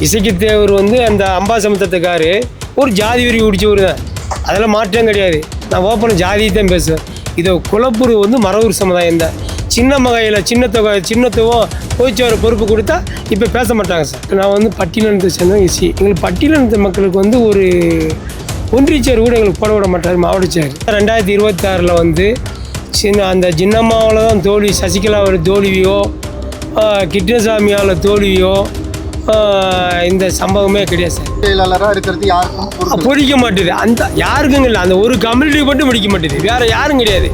இசைக்கு தேவர் வந்து அந்த அம்பாசமுத்திரத்துக்காரு ஒரு ஜாதி வெறி குடிச்சவர் தான், அதெல்லாம் மாற்றம் கிடையாது. நான் ஓப்பன ஜாதியை தான் பேசுவேன். இதை குலப்புரு வந்து மரவூர் சமுதாயம் தான். சின்ன மகையில் சின்னத்துவம் போய்ச்சவரை பொறுப்பு கொடுத்தா இப்போ பேச மாட்டாங்க சார். நான் வந்து பட்டியலினத்தை சேர்ந்தவங்க இசி. எங்களுக்கு பட்டியலினத்து மக்களுக்கு வந்து ஒரு ஒன்றியச்சேர் கூட எங்களுக்கு போட விட மாட்டார் மாவட்ட சேர். 2026 வந்து அந்த ஜின்னம்மாவில் தான் தோல்வி, சசிகலாவோட தோல்வியோ கிருஷ்ணசாமியால் தோல்வியோ இந்த சம்பவமே கிடையாது சார். செயலாளராக இருக்கிறது யாருக்கும் பிடிக்க மாட்டேது. அந்த யாருக்கும் இல்லை, அந்த ஒரு கம்யூனிட்டி மட்டும் பிடிக்க மாட்டேது, வேறு யாரும் கிடையாது.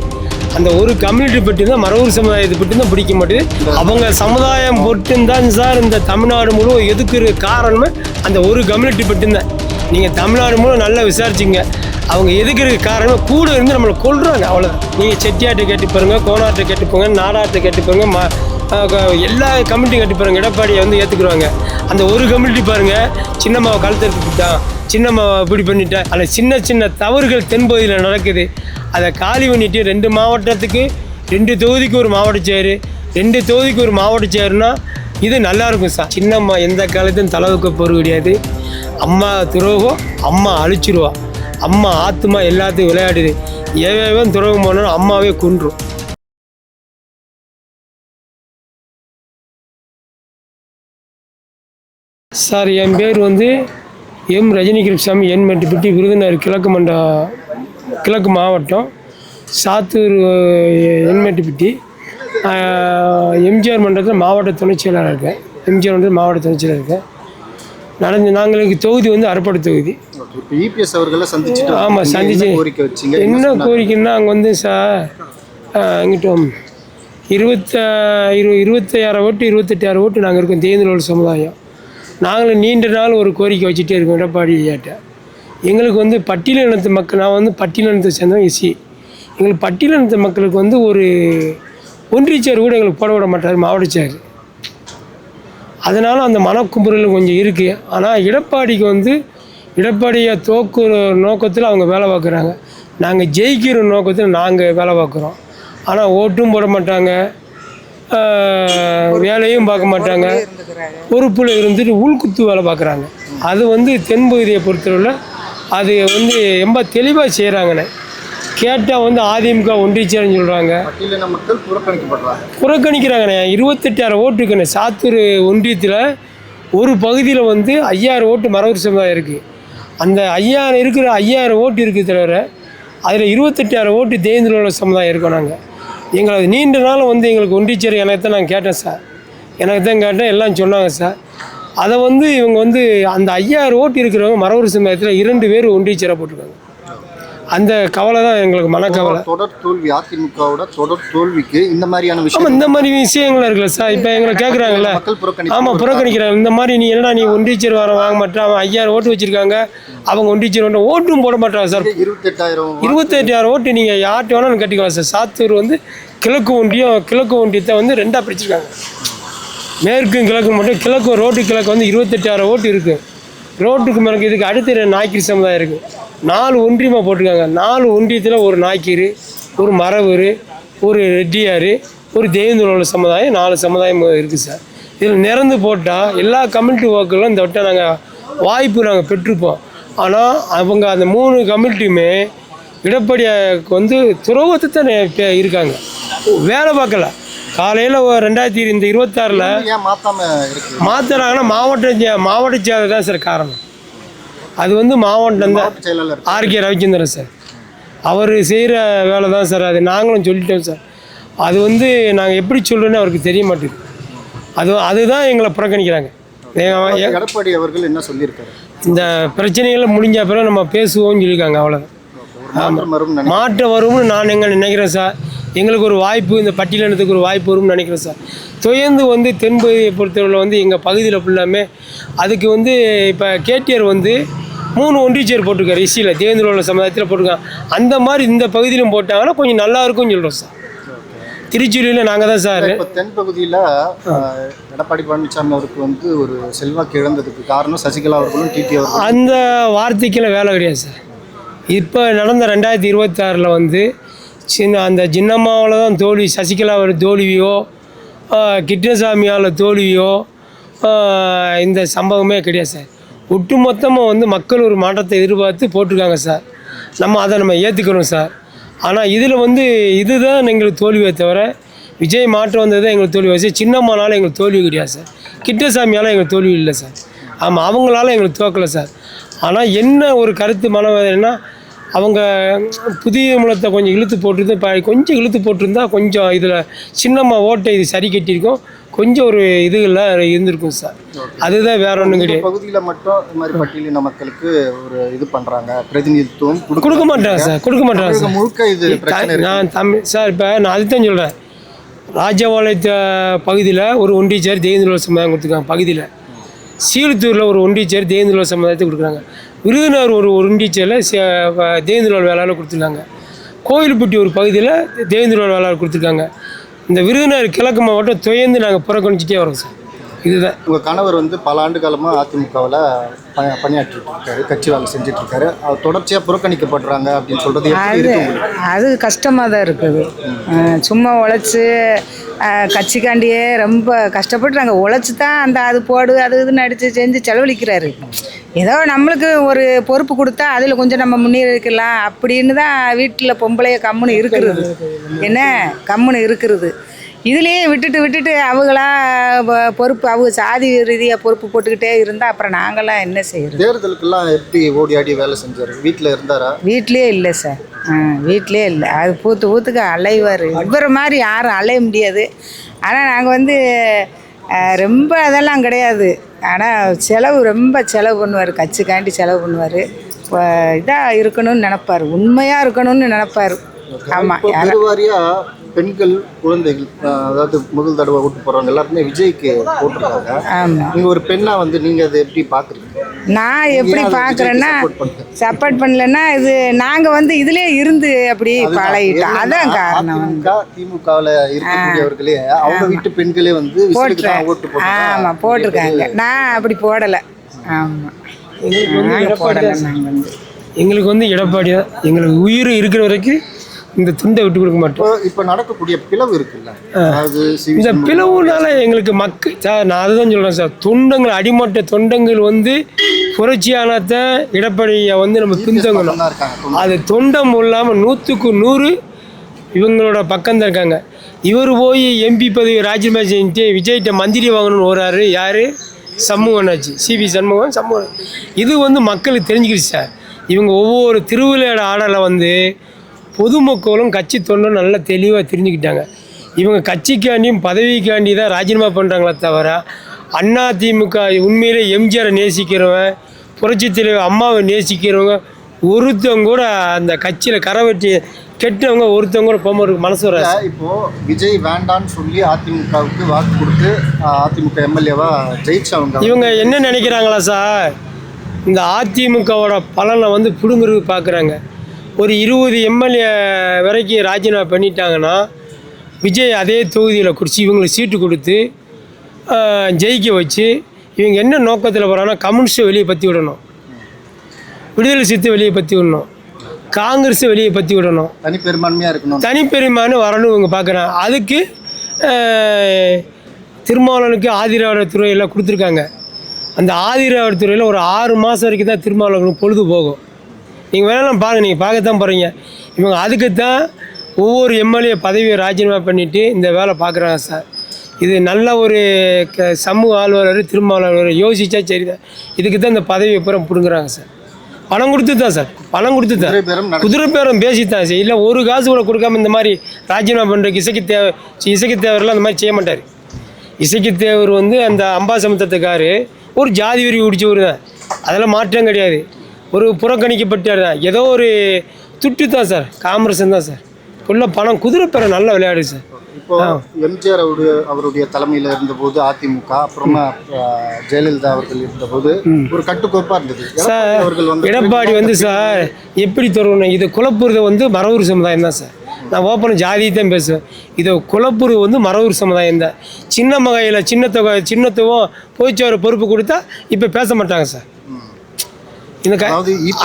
அந்த ஒரு கம்யூனிட்டி பற்றி தான் மரவூர் சமுதாயத்தை பற்றி தான் பிடிக்க மாட்டேது. அவங்க சமுதாயம் மட்டும்தான் சார் இந்த தமிழ்நாடு முழுவதும் எதுக்குற காரணமே அந்த ஒரு கம்யூனிட்டி மட்டும்தான். நீங்கள் தமிழ்நாடு முழுவதும் நல்லா விசாரிச்சிங்க, அவங்க எதுக்குறதுக்கு காரணமே கூட இருந்து நம்மளை கொள்கிறாங்க, அவ்வளோதான். நீங்கள் செட்டியாட்டை கேட்டு பாருங்கள், கோனாட்டை கேட்டு போங்க, நாடாட்டை கேட்டு போங்க, எல்லா கம்யூனிட்டி கேட்டு பாருங்கள், எடப்பாடியை வந்து ஏற்றுக்குருவாங்க. அந்த ஒரு கம்யூனிட்டி பாருங்கள், சின்னம்மாவை கழுத்தெடுத்துட்டான், சின்னம்மாவை இப்படி பண்ணிட்டேன். அதில் சின்ன சின்ன தவறுகள் தென்பகுதியில் நடக்குது. அதை காலி பண்ணிவிட்டு 2 மாவட்டத்துக்கு 2 தொகுதிக்கு ஒரு மாவட்ட சேரு, 2 தொகுதிக்கு ஒரு மாவட்ட சேருனா இது நல்லாயிருக்கும் சார். சின்னம்மா எந்த காலத்தையும் தலைவுக்க போகிறது கிடையாது. அம்மா துரோகம், அம்மா அழிச்சிருவா, அம்மா ஆத்மா எல்லாத்தையும் விளையாடுது. ஏவேவன் துரோகம் போனாலும் அம்மாவே கொன்றும். சார் என் பேர் வந்து எம் ரஜினி கிருஷ்ணசாமி, என் மெட்டுப்பட்டி, விருதுநகர் கிழக்கு மாவட்டம், சாத்தூர் என்மெட்டுப்பட்டி. எம்ஜிஆர் மன்றத்தில் மாவட்ட துணைச் செயலாளர் இருக்கேன். எம்ஜிஆர் மன்றத்தில் மாவட்ட துணைச் செயலாளர் இருக்கேன். நாங்களுக்கு தொகுதி வந்து அறப்படை தொகுதி. இபிஎஸ் அவர்களை சந்திச்சுட்டு ஆமாம் சந்திச்சு என்ன கோரிக்கைன்னா அங்கே வந்து சார் எங்கிட்ட 26,000 ஓட்டு 28,000 ஓட்டு நாங்கள் இருக்கோம் தேர்தலோட சமுதாயம். நாங்களும் நீண்ட நாள் ஒரு கோரிக்கை வச்சுட்டே இருக்கோம் எடப்பாடி ஐயாட்ட. எங்களுக்கு வந்து பட்டியலினத்து மக்கள், நான் வந்து பட்டியலினத்தை சேர்ந்தவன் எஸ்சி. எங்களுக்கு பட்டியலினத்து மக்களுக்கு வந்து ஒரு ஒன்றியச்சேர் கூட எங்களுக்கு போட விட மாட்டார் மாவட்ட சேர். அதனால் அந்த மனக்குமுறல் கொஞ்சம் இருக்குது. ஆனால் எடப்பாடிக்கு வந்து எடப்பாடியை தோக்குற நோக்கத்தில் அவங்க வேலை பார்க்குறாங்க, நாங்கள் ஜெயிக்கிற நோக்கத்தில் நாங்கள் வேலை பார்க்குறோம். ஆனால் ஓட்டும் போட மாட்டாங்க, வேலையும் பார்க்க மாட்டாங்க, பொறுப்பில் இருந்துட்டு உள்குத்து வேலை பார்க்குறாங்க. அது வந்து தென்பகுதியை பொறுத்தவரை அது வந்து ரொம்ப தெளிவாக செய்கிறாங்கண்ணே. கேட்டால் வந்து அதிமுக ஒன்றியச்சேர்னு சொல்கிறாங்க, மக்கள் புறக்கணிக்கிறாங்கண்ணே. 28,000 ஓட்டு இருக்குண்ணே சாத்தூர் ஒன்றியத்தில். ஒரு பகுதியில் வந்து 5,000 ஓட்டு மரவூர் சமுதாயம் இருக்குது. அந்த 5,000 இருக்கிற 5,000 ஓட்டு இருக்குது தவிர அதில் 28,000 ஓட்டு தேர்ந்தெடுத்த சமுதாயம் இருக்கோம். நாங்கள் எங்களை நீண்ட நாள் வந்து எங்களுக்கு ஒன்றியச்சேர் எனக்கு தான் நான் கேட்டேன் சார், எனக்கு தான் கேட்டேன், எல்லாம் சொன்னாங்க சார். அதை வந்து இவங்க வந்து அந்த 5,000 ஓட்டு இருக்கிறவங்க மரவூர் சமுதாயத்தில் 2 பேர் ஒன்றியச்சேராக போட்டிருக்காங்க. அந்த கவலை தான் எங்களுக்கு மனக்கவலை. தொடர் தோல்வி, அதிமுகவோட தொடர் தோல்விக்கு இந்த மாதிரியான விஷயம், இந்த மாதிரி விஷயங்கள் இருக்குல்ல சார். இப்போ எங்களை கேட்குறாங்கல்ல, ஆமாம் புறக்கணிக்கிறாங்க. இந்த மாதிரி நீ என்னடா நீ ஒன்றியச்சேர் வாங்க மாட்டேன், அவன் 5,000 ஓட்டு வச்சுருக்காங்க, அவங்க ஒன்றியச்சேர் ஓட்டும் போட மாட்டாங்க சார். 28,000 ஓட்டு நீங்கள் யார்கிட்ட வேணாலும் கட்டிக்கலாம் சார். சாத்தூர் வந்து கிழக்கு ஒன்றியத்தை வந்து 2ஆக பிரிச்சிருக்காங்க. மேற்கும் கிழக்கு மட்டும். கிழக்கு ரோட்டு கிழக்கு வந்து 28,000 ஓட்டு இருக்குது. ரோட்டுக்கு மேலே இதுக்கு அடுத்த நாய்க்கீர் சமுதாயம் இருக்குது. 4 ஒன்றியமாக போட்டிருக்காங்க. 4 ஒன்றியத்தில் ஒரு நாய்க்கீர், ஒரு மரவூர், ஒரு ரெட்டியார், ஒரு தேவேந்திரோட சமுதாயம், 4 சமுதாயம் இருக்குது சார். இதில் நிறந்து போட்டால் எல்லா கம்யூனிட்டி வாக்குகளும் இந்த வட்டம் நாங்கள் வாய்ப்பு நாங்கள் பெற்றிருப்போம். ஆனால் அவங்க அந்த 3 கம்யூனிட்டியுமே எடப்பாடியாருக்கு வந்து துரோகத்தை தான் இருக்காங்க, வேலை பார்க்கல. காலையில் 2026 மாற்றுறாங்கன்னா மாவட்ட செயலர் தான் சார் காரணம். அது வந்து மாவட்டம் தான் ஆர்கே ரவிச்சந்திரன் சார், அவர் செய்கிற வேலை தான் சார். அது நாங்களும் சொல்லிட்டோம் சார். அது வந்து நாங்கள் எப்படி சொல்கிறோன்னு அவருக்கு தெரிய மாட்டேங்குது. அதுதான் எங்களை புறக்கணிக்கிறாங்க. எடப்பாடி அவர்கள் என்ன சொல்லியிருக்காரு, இந்த பிரச்சனைகளை முடிஞ்ச பிறகு நம்ம பேசுவோம்னு சொல்லியிருக்காங்க, அவ்வளோதான். மாற்றம் வரும்னு நான் நினைக்கிறேன் சார். எங்களுக்கு ஒரு வாய்ப்பு, இந்த பட்டியலினத்துக்கு ஒரு வாய்ப்பு வரும்னு நினைக்கிறேன் சார். தொடர்ந்து வந்து தென்பகுதியை பொறுத்தவரை வந்து எங்கள் பகுதியில் ஃபுல்லாமே அதுக்கு வந்து இப்போ கேடிஆர் வந்து 3 ஒன்றியச்சேர் போட்டிருக்காரு இசியில், தேவேந்திரோட சமுதாயத்தில் போட்டிருக்காங்க. அந்த மாதிரி இந்த பகுதியிலும் போட்டாங்கன்னா கொஞ்சம் நல்லா இருக்கும்னு சொல்கிறோம் சார். திருச்சியில் நாங்கள் தான் சார். இப்போ தென்பகுதியில் எடப்பாடி பழனிசாமி அவருக்கு வந்து ஒரு செல்வாக்கு இழந்ததுக்கு காரணம் சசிகலா அவர்களும் டிடி அவர்களும். அந்த வார்த்தைக்கெல்லாம் வேலை கிடையாது சார். இப்போ நடந்த 2026 வந்து அந்த ஜின்னம்மாவில் தான் தோல்வி, சசிகலாவோட தோல்வியோ கிருஷ்ணசாமியால் தோல்வியோ இந்த சம்பவமே கிடையாது சார். ஒட்டுமொத்தமாக வந்து மக்கள் ஒரு மாற்றத்தை எதிர்பார்த்து போட்டிருக்காங்க சார். அதை ஏற்றுக்கணும் சார். ஆனால் இதில் வந்து இதுதான் எங்களுக்கு தோல்வியை தவிர விஜய் மாற்றம் வந்தது தான் எங்களுக்கு தோல்வி வச்சு. சின்னம்மானால எங்களுக்கு தோல்வி கிடையாது சார். கிட்டசாமியால் எங்களுக்கு தோல்வி இல்லை சார். ஆமாம், அவங்களால எங்களுக்கு தோக்கலை சார். ஆனால் என்ன ஒரு கருத்து மனவேதனைன்னா, அவங்க புதிய மூலத்தை கொஞ்சம் இழுத்து போட்டிருந்து கொஞ்சம் இழுத்து போட்டிருந்தா கொஞ்சம் இதில் சின்னம்மா ஓட்டை இது சரி கட்டியிருக்கோம், கொஞ்சம் ஒரு இதுகள்லாம் இருந்திருக்கும் சார். அதுதான் வேற ஒன்றும் கிடையாது. பகுதியில் மட்டும் இது மாதிரி பட்டியலின மக்களுக்கு ஒரு இது பண்ணுறாங்க, பிரதிநிதித்துவம் கொடுக்க மாட்டாங்க சார். சார் முழுக்க இது நான் சார் இப்போ நான் அதுதான் சொல்கிறேன். ராஜபாளையத்து பகுதியில் ஒரு ஒன்றிய சேர் தேவேந்திர சமுதாயம் கொடுத்துருக்காங்க. பகுதியில் சீலத்தூரில் ஒரு ஒன்றிய சேர் தேவேந்திர சமுதாயத்தை கொடுக்குறாங்க. விருதுநகர் ஒரு ஒன்றிய சேரில் தேவேந்திர வேளாளர் கொடுத்துருக்காங்க. கோயில்பட்டி ஒரு பகுதியில் தேவேந்திர வேளாளர் கொடுத்துருக்காங்க. இந்த விருதுநகர் கிழக்கு மாவட்டம் துயர்ந்து நாங்கள் புறக்கணிச்சிட்டே வரோம் சார். இதுதான். உங்கள் கணவர் வந்து பல ஆண்டு காலமாக அதிமுகவில் பணியாற்றிட்டு இருக்காரு, கட்சி வேலை செஞ்சுட்டு இருக்காரு. அவர் தொடர்ச்சியாக புறக்கணிக்கப்படுறாங்க அப்படின்னு சொல்கிறது அது கஷ்டமாக தான் இருக்குது. சும்மா உழைச்சி கட்சிக்காண்டியே ரொம்ப கஷ்டப்பட்டு உழைச்சி தான் அது போடு அது இதுன்னு அடித்து செஞ்சு செலவழிக்கிறாரு. ஏதோ நம்மளுக்கு ஒரு பொறுப்பு கொடுத்தா அதில் கொஞ்சம் நம்ம முன்னேறிக்கலாம் அப்படின்னு தான் வீட்டில் பொம்பளைய கம்முன்னு இருக்கிறது. என்ன கம்முன்னு இருக்கிறது. இதுலேயே விட்டுட்டு அவங்களா பொறுப்பு அவங்க சாதி ரீதியாக பொறுப்பு போட்டுக்கிட்டே இருந்தால் அப்புறம் நாங்களாம் என்ன செய்யறது? தேர்தலுக்கெல்லாம் எப்படி ஓடி ஆடி வேலை செஞ்சார்? வீட்டில் இருந்தாரா? வீட்லேயே இல்லை சார். வீட்லேயே இல்லை. அது ஊற்றுக்கு அலைவார். இவரை மாதிரி யாரும் அலைய முடியாது. ஆனால் நாங்கள் வந்து ரொம்ப அதெல்லாம் கிடையாது. ஆனால் ரொம்ப செலவு பண்ணுவார். கட்சிக்காண்டி செலவு பண்ணுவார். இதாக இருக்கணும்னு நினப்பார், உண்மையாக இருக்கணும்னு நினப்பார். ஆமாம். பெருவாரியாக பெண்கள், குழந்தைகள், அதாவது முதல் தடவை ஓட்டு போடுறவங்க எல்லாருமே விஜய்க்கு போட்டிருக்காங்க. நீங்கள் ஒரு பெண்ணாக வந்து நீங்கள் அதை எப்படி பார்க்குறீங்க? நான் எப்படி பார்க்குறேன்னா, சப்போர்ட் பண்ணலன்னா இது நாங்கள் வந்து இதுலேயே இருந்து அப்படி பழகிட்டோம். அதான் காரணம். திமுகவில் இருக்கக்கூடியவர்களே அவங்க வீட்டு பெண்களே வந்து ஓட்டு போட்டு ஆமாம் போட்டிருக்காங்க. நான் அப்படி போடலை. ஆமாம், போடலை. நாங்கள் வந்து எங்களுக்கு வந்து எடப்பாடி தான். எங்களுக்கு உயிர் இருக்கிற வரைக்கும் இந்த துண்டை விட்டு கொடுக்க மாட்டோம். இப்போ நடக்கக்கூடிய பிளவு இருக்குல்ல, இந்த பிளவுனால எங்களுக்கு சார் நான் அதுதான் சொல்கிறேன் சார். தொண்டங்கள், அடிமட்ட தொண்டங்கள் வந்து புரட்சியானதான் எடப்பாடியை வந்து நம்ம பின்தங்கணும். அது தொண்டம் இல்லாமல் 100க்கு 100 இவங்களோட பக்கம் தான் இருக்காங்க. இவர் போய் எம்பி பதவி ராஜினாமா செஞ்சுட்டு விஜய்கிட்ட மந்திரி வாங்கணும்னு வராரு. யார்? சண்முகனாச்சு, சிபி சண்முகம். இது வந்து மக்களுக்கு தெரிஞ்சுக்கிடுச்சு சார். இவங்க ஒவ்வொரு திருவிழா ஆடலை வந்து பொதுமக்களும் கட்சி தொண்டும் நல்லா தெளிவாக தெரிஞ்சுக்கிட்டாங்க. இவங்க கட்சிக்காண்டியும் பதவிக்காண்டி தான் ராஜினாமா பண்ணுறாங்களே தவிர அதிமுக உண்மையிலே எம்ஜிஆரை நேசிக்கிறவன், புரட்சித் தலைவர் அம்மாவை நேசிக்கிறவங்க ஒருத்தவங்க கூட அந்த கட்சியில் கரவெட்டி கெட்டவங்க ஒருத்தவங்க கூட போகும்போது மனசு வர. இப்போது விஜய் வேண்டான்னு சொல்லி அதிமுகவுக்கு வாக்கு கொடுத்து அதிமுக எம்எல்ஏவா ஜெயிச்சவங்க இவங்க என்ன நினைக்கிறாங்களா சார்? இந்த அதிமுகவோட பலனை வந்து பிடுங்குறதுக்கு பார்க்குறாங்க. ஒரு 20 எம்எல்ஏ வரைக்கும் ராஜினாமா பண்ணிட்டாங்கன்னா விஜய் அதே தொகுதியில் குறித்து இவங்களுக்கு சீட்டு கொடுத்து ஜெயிக்க வச்சு இவங்க என்ன நோக்கத்தில் போகிறாங்கன்னா கம்யூனிஸ்ட்டை வெளியே பற்றி விடணும், விடுதலை சிறுத்தை வெளியே பற்றி விடணும், காங்கிரஸை வெளியே பற்றி விடணும், தனிப்பெரும்பான்மையாக இருக்கணும், தனிப்பெரும்பான்மை வரணும் இவங்க பார்க்குறாங்க. அதுக்கு திருமாவளவனுக்கு ஆதிராவிடர் துறையெல்லாம் கொடுத்துருக்காங்க. அந்த ஆதிராவிடர் துறையில் ஒரு 6 மாதம் வரைக்கும் தான் திருமாவளவனுக்கு பொழுது போகும். நீங்கள் வேணாலும் பாருங்கள், நீங்கள் பார்க்கத்தான் போகிறீங்க. இவங்க அதுக்கு தான் ஒவ்வொரு எம்எல்ஏ பதவியை ராஜினாமா பண்ணிவிட்டு இந்த வேலை பார்க்குறாங்க சார். இது நல்ல ஒரு சமூக ஆழ்வாளர் திருமாவளவர் யோசிச்சா சரி தான். இதுக்கு தான் இந்த பதவியை பூரா பிடுங்குறாங்க சார். பணம் கொடுத்து தான் சார், பணம் கொடுத்து தான், குதிரை பேரம் பேசித்தான் சார். இல்லை ஒரு காசு கூட கொடுக்காம இந்த மாதிரி ராஜினாமா பண்ணுறதுக்கு இசைக்கு தேவரெலாம் அந்த மாதிரி செய்ய மாட்டார். இசைக்கு தேவர் வந்து அந்த அம்பாசமுத்திரத்துக்காரு ஒரு ஜாதி வெறி குடிச்சவர் தான். அதெல்லாம் மாற்றம் கிடையாது. ஒரு புறக்கணிக்கப்பட்டார் தான். ஏதோ ஒரு துட்டு தான் சார், காங்கிரஸ் தான் சார். ஃபுல்லாக பணம், குதிரை பேர நல்லா விளையாடு சார். இப்போ எம்ஜிஆர் அவருடைய தலைமையில் இருந்தபோது அதிமுக, அப்புறமா ஜெயலலிதா அவர்கள் இருந்தபோது ஒரு கட்டுக்கோப்பாக இருந்தது சார். எடப்பாடி வந்து சார் எப்படி தருவணும், இதை குலப்புறதை வந்து மரவூர் சமுதாயம் தான் சார். நான் ஓப்பனும் ஜாதியை தான் பேசுவேன். இதை குலப்புறு வந்து மரவூர் சமுதாயம் தான். சின்ன மகையில் சின்னத்துவம் போய்ச்சோர பொறுப்பு கொடுத்தா இப்போ பேச மாட்டாங்க சார்.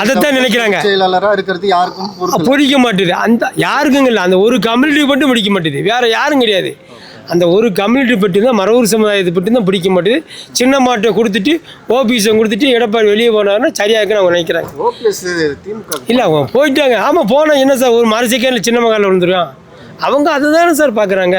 அதைத்தான் நினைக்கிறாங்க. யாருக்கும் பிடிக்க மாட்டேது. அந்த யாருக்கும் இல்லை, அந்த ஒரு கம்யூனிட்டி மட்டும் பிடிக்க மாட்டேது, வேற யாரும் கிடையாது. அந்த ஒரு கம்யூனிட்டி பற்றி தான் மரவூர் சமுதாயத்தை பற்றி தான் பிடிக்க மாட்டேது. சின்ன மாட்டை கொடுத்துட்டு ஓபிஎஸை கொடுத்துட்டு எடப்பாடி வெளியே போனாருன்னா சரியாக இருக்குன்னு அவங்க நினைக்கிறாங்க. இல்லை அவங்க போயிட்டாங்க. ஆமாம் போனால் என்ன சார் ஒரு மறு செகண்டில் சின்ன மகாலில் விழுந்துருக்கான். அவங்க அதுதானே சார் பார்க்குறாங்க.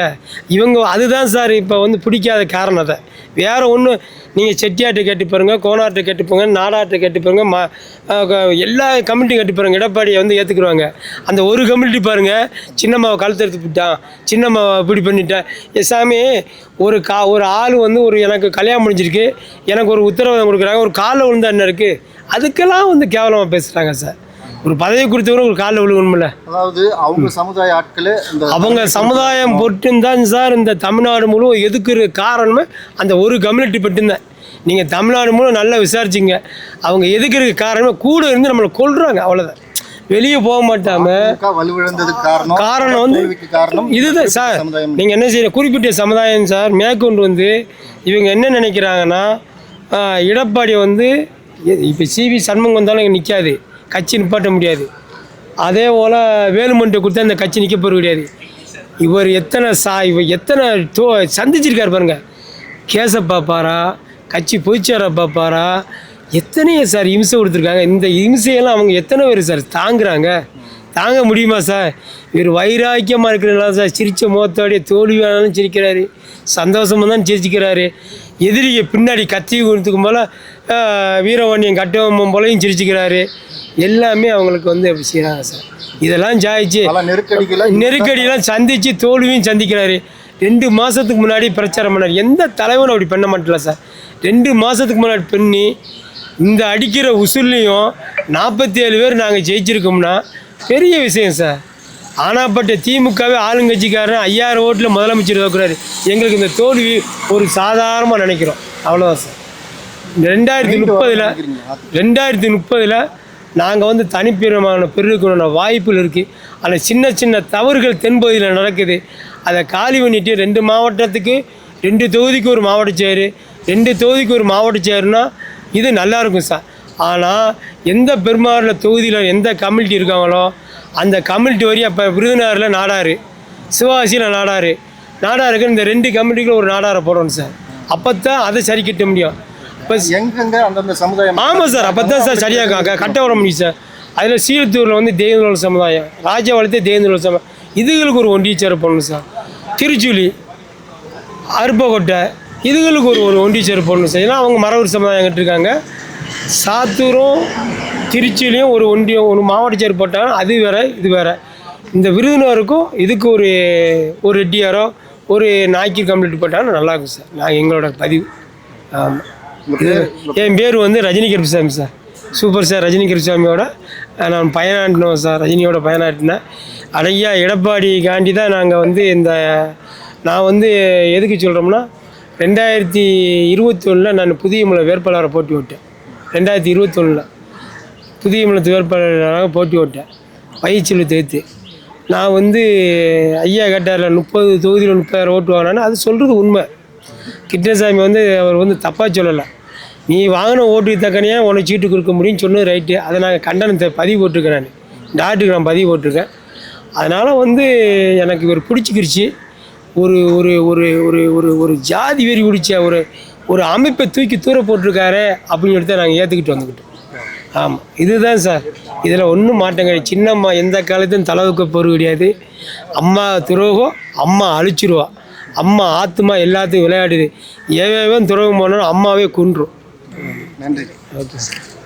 இவங்க அதுதான் சார் இப்போ வந்து பிடிக்காத காரணத்தை. வேறு ஒன்றும் நீங்கள் செட்டியாட்டை கேட்டு பாருங்கள், கோனார்ட்டை கேட்டு போங்க, நாடாட்டை கேட்டு பாருங்கள், எல்லா கம்யூனிட்டி கேட்டு பாருங்கள், எடப்பாடியை வந்து ஏற்றுக்குருவாங்க. அந்த ஒரு கம்யூனிட்டி பாருங்கள், சின்னம்மாவை கழுத்தெடுத்து விட்டான், சின்னம்மாவை இப்படி பண்ணிட்டேன். சாமி ஒரு ஆள் வந்து எனக்கு கல்யாணம் முடிஞ்சிருக்கு, எனக்கு ஒரு உத்தரவாதம் கொடுக்குறாங்க, ஒரு காலில் விழுந்தா என்ன இருக்குது, அதுக்கெல்லாம் வந்து கேவலமாக பேசுகிறாங்க சார். ஒரு பதவி கொடுத்தவரும் ஒரு காலில் விழுகணும்ல. அதாவது அவங்க சமுதாய ஆட்களே அவங்க சமுதாயம் பொட்டுந்தான் சார் இந்த தமிழ்நாடு முழுவதும் எதுக்குற காரணமே அந்த ஒரு கம்யூனிட்டி பட்டுந்தான். நீங்கள் தமிழ்நாடு முழுவதும் நல்லா விசாரிச்சிங்க. அவங்க எதுக்குறதுக்கு காரணமே கூட இருந்து நம்மளை கொள்றாங்க, அவ்வளோதான். வெளியே போக மாட்டாமல் காரணம் வந்து இதுதான் சார். நீங்கள் என்ன செய்ய குறிப்பிட்ட சமுதாயம் சார் மேற்கொண்டு வந்து இவங்க என்ன நினைக்கிறாங்கன்னா, எடப்பாடி வந்து இப்போ சிவி சண்முகம் வந்தாலும் இங்கே நிற்காது, கட்சி நிப்பாட்ட முடியாது. அதே போல் வேலுமணியை கொடுத்தா இந்த கட்சி நிற்க போகிறது கிடையாது. இவர் எத்தனை சந்திச்சிருக்காரு பாருங்க. கேஸை பார்ப்பாரா, கட்சி பொய்ச்சாரை பார்ப்பாரா, எத்தனையோ சார் இம்சை கொடுத்துருக்காங்க. இந்த இம்சையெல்லாம் அவங்க எத்தனை பேர் சார் தாங்குறாங்க? தாங்க முடியுமா சார்? இவர் வைராக்கியமாக இருக்கிறனால சார் சிரித்த முகத்தோடைய தோல்வியானாலும் சிரிக்கிறாரு, சந்தோஷமாக தான் சிரிச்சுக்கிறாரு. எதிரியை பின்னாடி கத்தி கொடுத்துக்கும் போல் வீரவாணியம் கட்டவம் போலையும் சிரிச்சுக்கிறாரு. எல்லாமே அவங்களுக்கு வந்து அப்படி செய்கிறாங்க சார். இதெல்லாம் ஜாயிச்சு நெருக்கடியெல்லாம் சந்தித்து தோல்வியும் சந்திக்கிறாரு. 2 மாதத்துக்கு முன்னாடி பிரச்சாரம் பண்ணார். எந்த தலைவனும் அப்படி பண்ண மாட்டல சார். 2 மாதத்துக்கு முன்னாடி பண்ணி இந்த அடிக்கிற உசுல்லையும் 47 பேர் நாங்கள் ஜெயிச்சிருக்கோம்னா பெரிய விஷயம் சார். ஆனாப்பட்ட திமுகவே ஆளுங்கட்சிக்காரன் 5000 ஓட்டில் முதலமைச்சர் வைக்கிறாரு. எங்களுக்கு இந்த தோல்வி ஒரு சாதாரணமாக நினைக்கிறோம், அவ்வளோதான் சார். 2030 நாங்கள் வந்து தனிப்பிரமான பெருக்கணும்ன வாய்ப்புகள் இருக்குது. ஆனால் சின்ன சின்ன தவறுகள் தென்பகுதியில் நடக்குது. அதை காலி பண்ணிட்டு 2 மாவட்டத்துக்கு 2 தொகுதிக்கு ஒரு மாவட்ட செயர், 2 தொகுதிக்கு ஒரு மாவட்ட செயர்னா இது நல்லாயிருக்கும் சார். ஆனால் எந்த பெருமாறில் தொகுதியில் எந்த கம்யூனிட்டி இருக்காங்களோ அந்த கம்யூனிட்டி வரையும் இப்போ விருதுநகரில் நாடாரு, சிவகாசியில் நாடாருக்கு இந்த 2 கம்யூனிட்டிக்கும் ஒரு நாடாரை போடணும் சார். அப்போ தான் அதை சரி கட்ட முடியும். இப்போ எங்கெங்க அந்தந்த சமுதாயம் ஆமாம் சார், அப்போ தான் சார் சரியாக கட்ட விட முடியும் சார். அதில் சீலத்தூரில் வந்து தேவேந்திர சமுதாயம், ராஜபாளையத்தே தேவேந்திர சமுதாயம், இதுகளுக்கு ஒரு ஒன்றிய சேர போடணும் சார். திருச்சுழி, அருப்பக்கோட்டை, இதுகளுக்கு ஒரு ஒன்றிய சேர போடணும் சார். ஏன்னா அவங்க மரவூர் சமுதாயம் கட்டிருக்காங்க. சாத்தூரும் திருச்சியிலையும் ஒரு மாவட்ட சேர் போட்டாங்க. அது வேறு இது வேறு. இந்த விருதுநகருக்கும் இதுக்கு ஒரு ரெட்டியாரோ ஒரு நாய்க்கு கம்ப்ளீட் போட்டாலும் நல்லாயிருக்கும் சார். நான் எங்களோட பதிவு. ஆமாம், என் பேர் வந்து Rajini Karuppusamy sir. Super sir Rajini கருப்புசாமியோட நான் பயனாட்டினோம் சார். ரஜினியோட பயனாட்டினேன். அடையா எடப்பாடி காண்டி தான் நாங்கள் வந்து நான் வந்து எதுக்கு சொல்கிறோம்னா 2021 நான் புதியமலை வேட்பாளரை போட்டி விட்டேன். 2021 புதியமலத்து வேட்பாளராக போட்டி விட்டேன். பயிற்சியில் தேர்த்து நான் வந்து ஐயா கேட்டாரில் 30 தொகுதியில் 30,000 ஓட்டு வாங்கினான்னு அது சொல்கிறது உண்மை. கிருஷ்ணசாமி வந்து அவர் வந்து தப்பாக சொல்லலை. நீ வாங்கின ஓட்டுக்கு தக்கனையாக உனக்கு சீட்டு கொடுக்க முடியும்னு சொன்னது ரைட்டு. அதை நாங்கள் கண்டனத்தை பதிவு போட்டிருக்கிறேன். டாக்டருக்கு நான் பதிவு போட்டிருக்கேன். அதனால் வந்து எனக்கு இவர் பிடிச்சிக்கிருச்சு. ஒரு ஒரு ஒரு ஒரு ஒரு ஒரு ஜாதி வெறி பிடிச்ச ஒரு அமைப்பை தூக்கி தூர போட்டிருக்காரு அப்படின்னு சொல்லி தான் நாங்கள் ஏற்றுக்கிட்டு வந்துக்கிட்டோம். ஆமாம், இதுதான் சார். இதில் ஒன்றும் மாற்றம் கிடையாது. சின்னம்மா எந்த காலத்தையும் தளவுக்கு போகிறது கிடையாது. அம்மா துரோகம், அம்மா அழிச்சிருவா. அம்மா ஆத்மா எல்லாத்தையும் விளையாடுது. ஏவேவன் துரோகம் போனாலும் அம்மாவே கொன்றும். நன்றி. Okay sir.